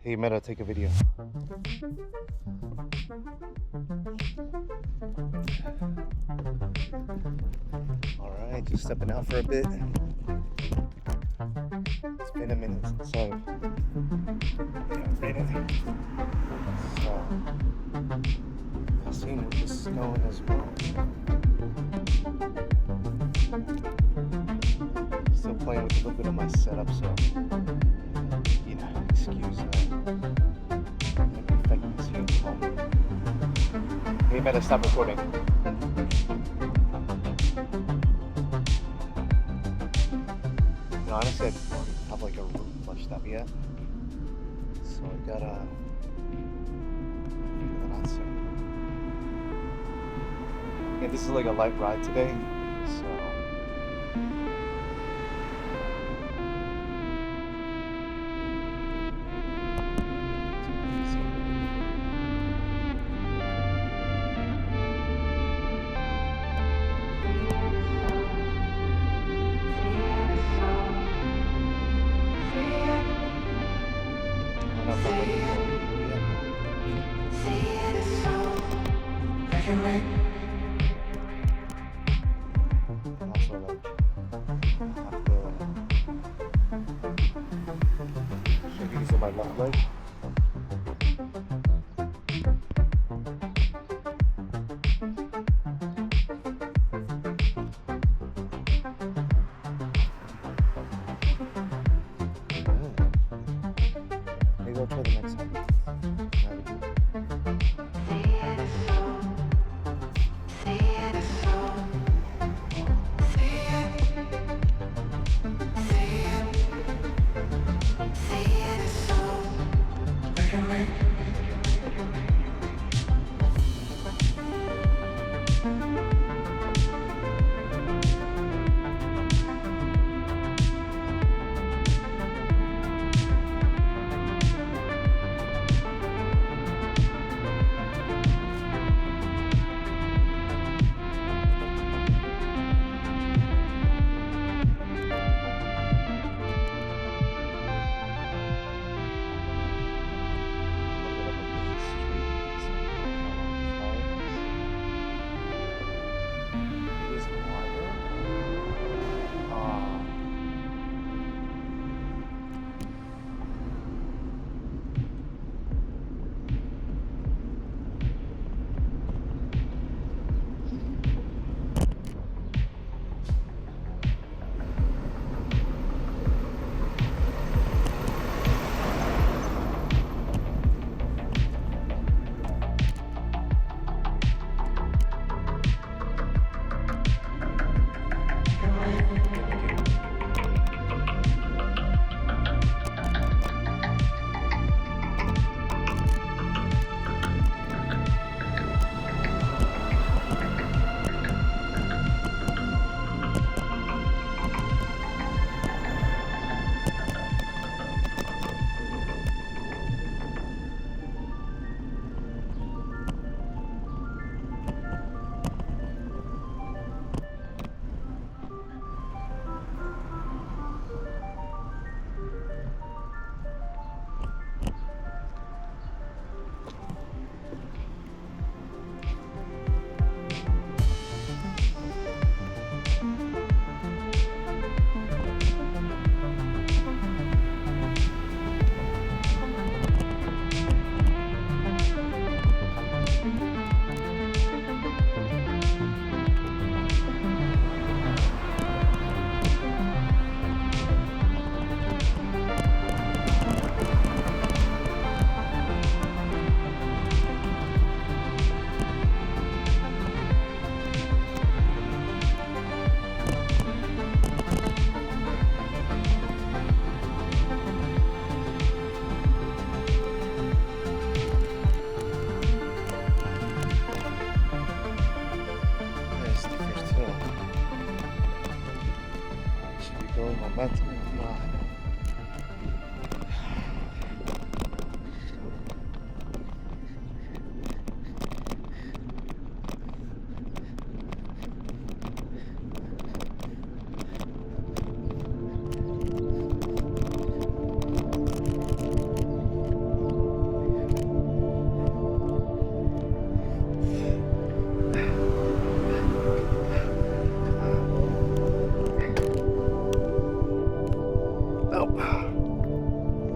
Hey Meta, take a video. Alright, just stepping out for a bit. It's been a minute since I've ridden. So, I've seen where this is going as well. Still playing with a little bit of my setup, so excuse imperfectness here at the moment. Hey Meta, stop recording. Honestly, I don't have like a route flushed up yet, so I gotta figure that out soon. Yeah, this is like a light ride today, so my left leg. Maybe I'll try the next one.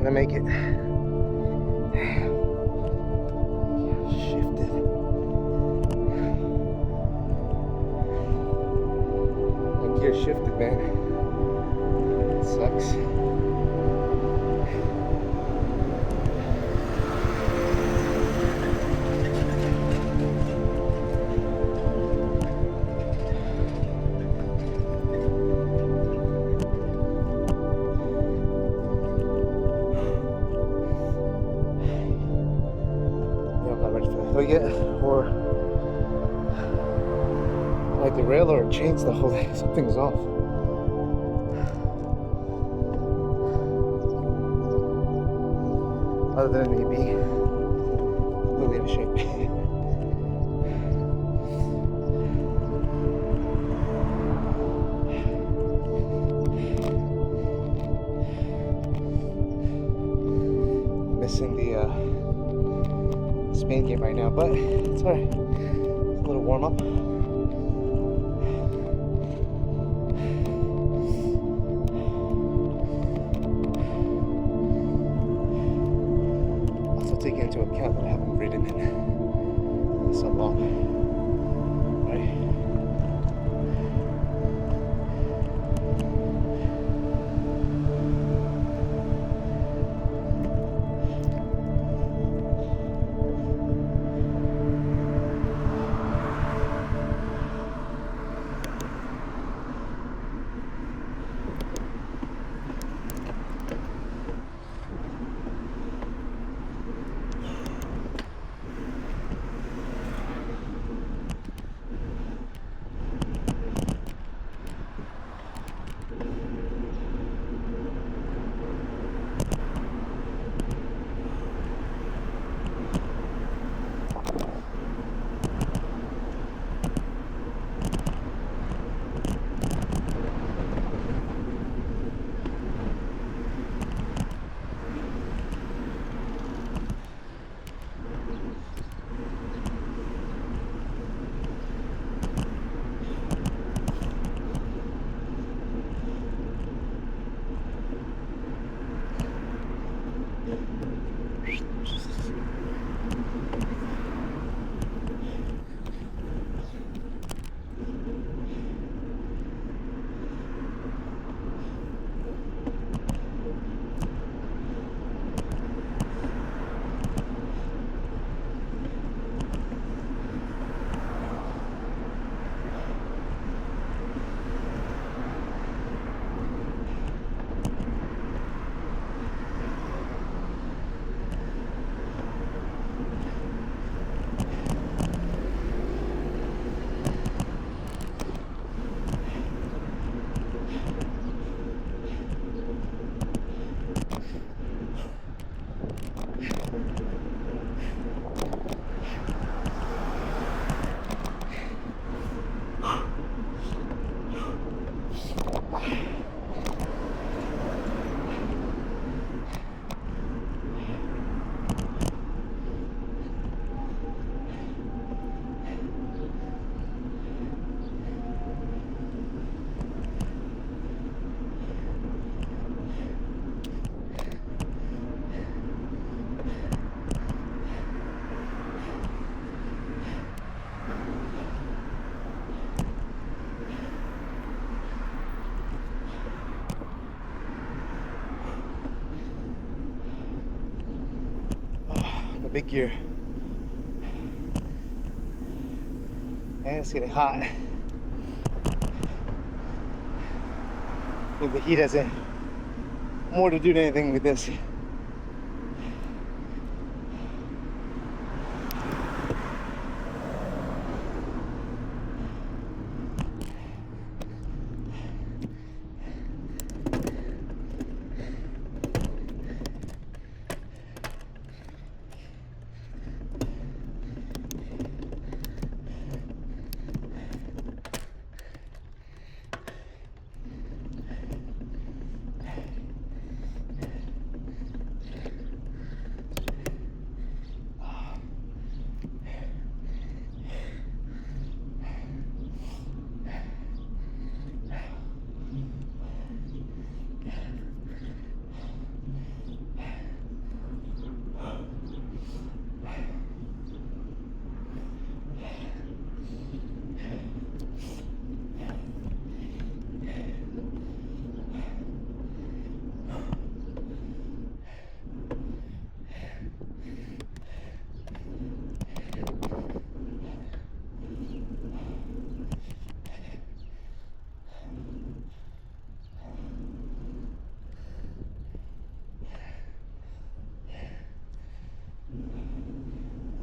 gonna make it. Shifted. My gear shifted, man. It sucks. Yet, or like the rail or change the whole thing. Something's off. Other than me being really out of shape. Missing the spin game right now, but it's alright. It's a little warm up. Also taking into account that I haven't ridden in so long. Right? The big gear. And it's getting hot. I think the heat has more to do than anything with this.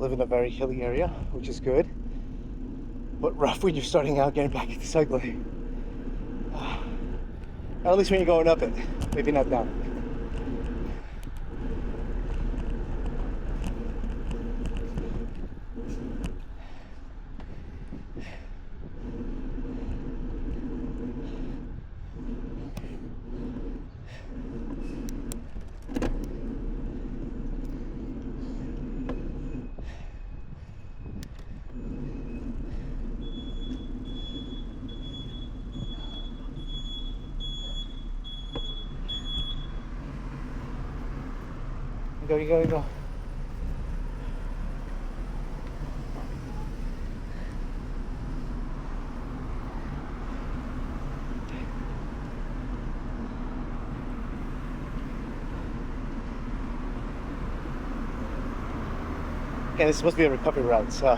live in a very hilly area, which is good, but rough when you're starting out getting back into cycling. Or at least when you're going up it, maybe not down. You go. Again, this is supposed to be a recovery route, so,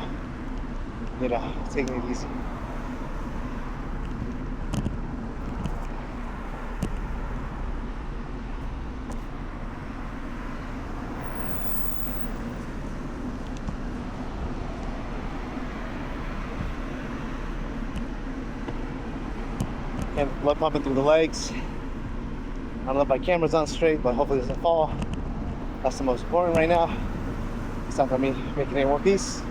you know, taking it easy. And blood pumping through the legs. I don't know if my camera's on straight, but hopefully it doesn't fall. That's the most important right now. It's not for me making any more peace.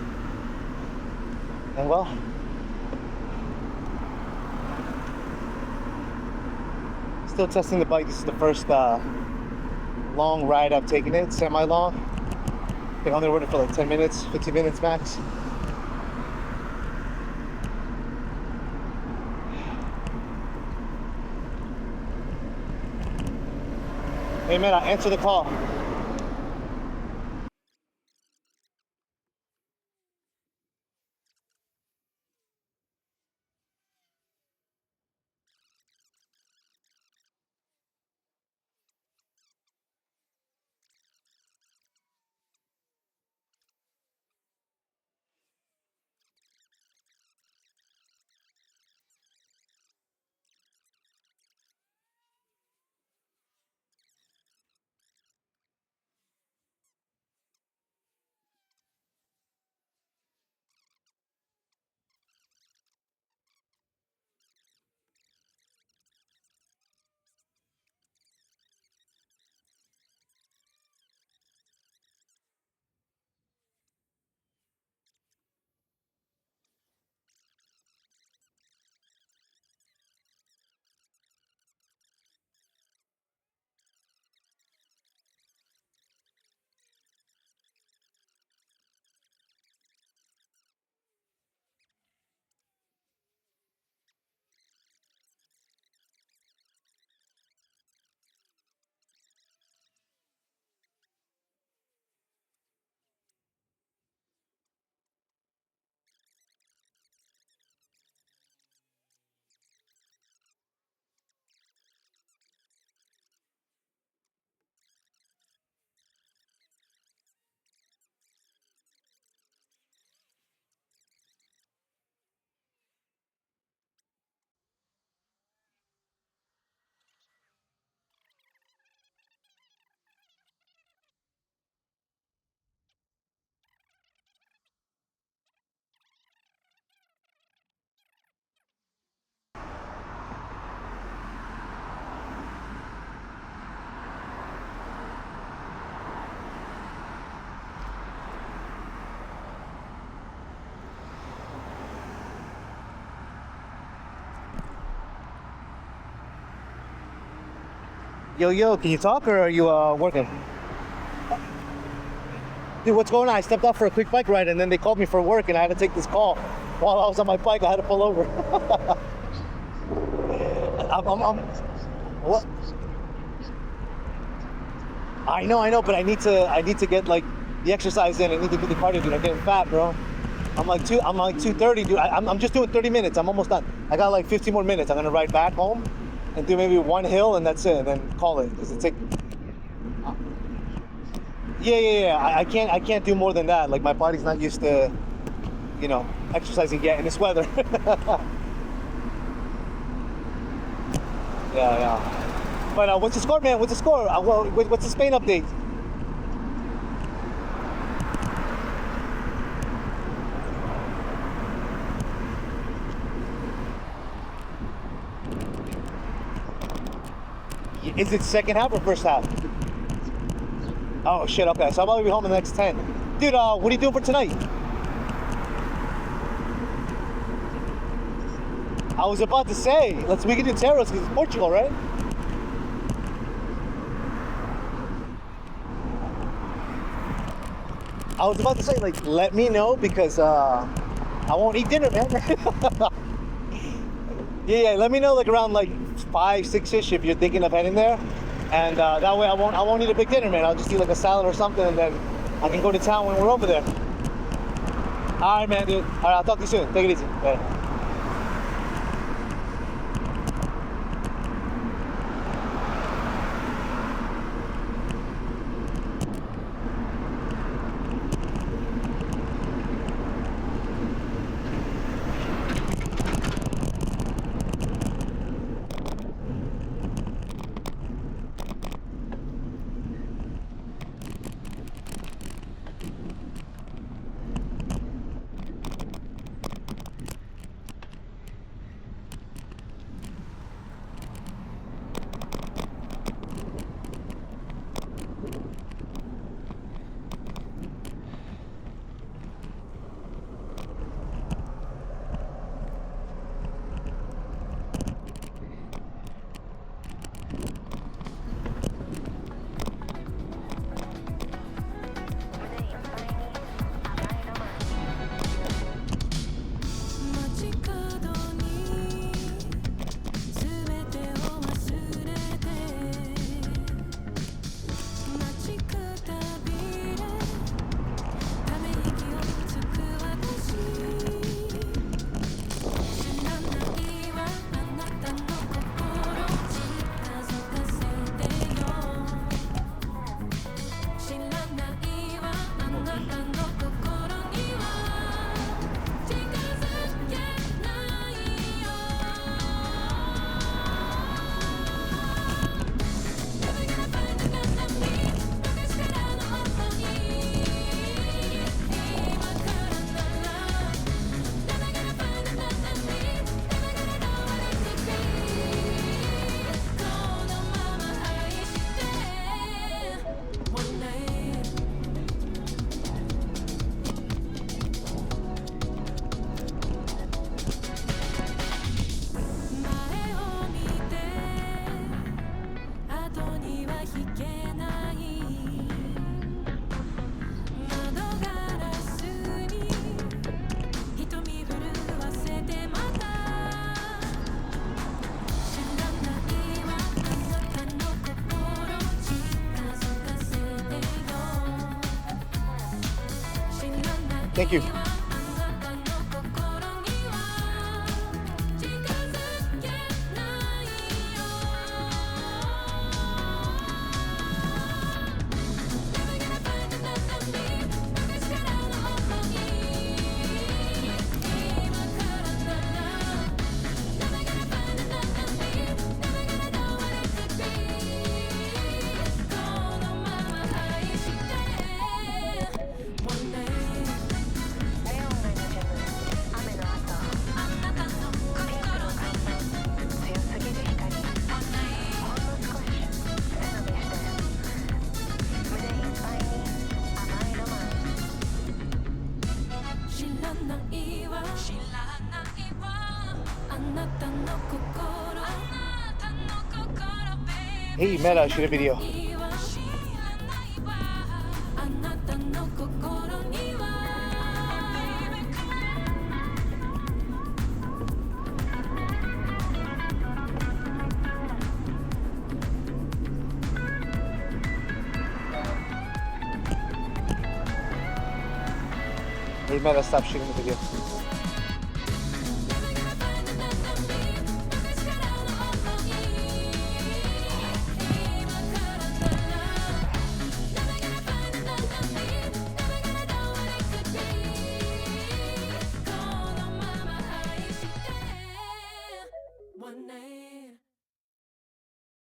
And well, still testing the bike. This is the first long ride I've taken it, semi-long. I think I only rode it for like 10 minutes, 15 minutes max. Hey man, answer the call. Yo, can you talk or are you working? Dude, what's going on? I stepped off for a quick bike ride and then they called me for work and I had to take this call. While I was on my bike, I had to pull over. What? I know, but I need to get like the exercise in. I need to do the cardio, dude. I'm getting fat, bro. I'm like 230, dude. I'm just doing 30 minutes. I'm almost done. I got like 15 more minutes. I'm gonna ride back home and do maybe one hill and that's it, and then call it. Cause it's like, yeah. I can't do more than that. Like my body's not used to, you know, exercising yet in this weather. Yeah. But what's the score, man? What's the score? What's the Spain update? Is it second half or first half? Oh shit, okay. So I'll probably be home in the next 10. Dude, what are you doing for tonight? I was about to say, we can do Taros because it's Portugal, right? I was about to say, like, let me know because I won't eat dinner, man. yeah, let me know like around like 5, 6-ish if you're thinking of heading there, and that way I won't eat a big dinner, man. I'll just eat like a salad or something, and then I can go to town when we're over there. All right, man, dude. All right, I'll talk to you soon. Take it easy. Bye. Thank you. Hey, Meta, shoot a video. Hey, Meta, stop shooting the video.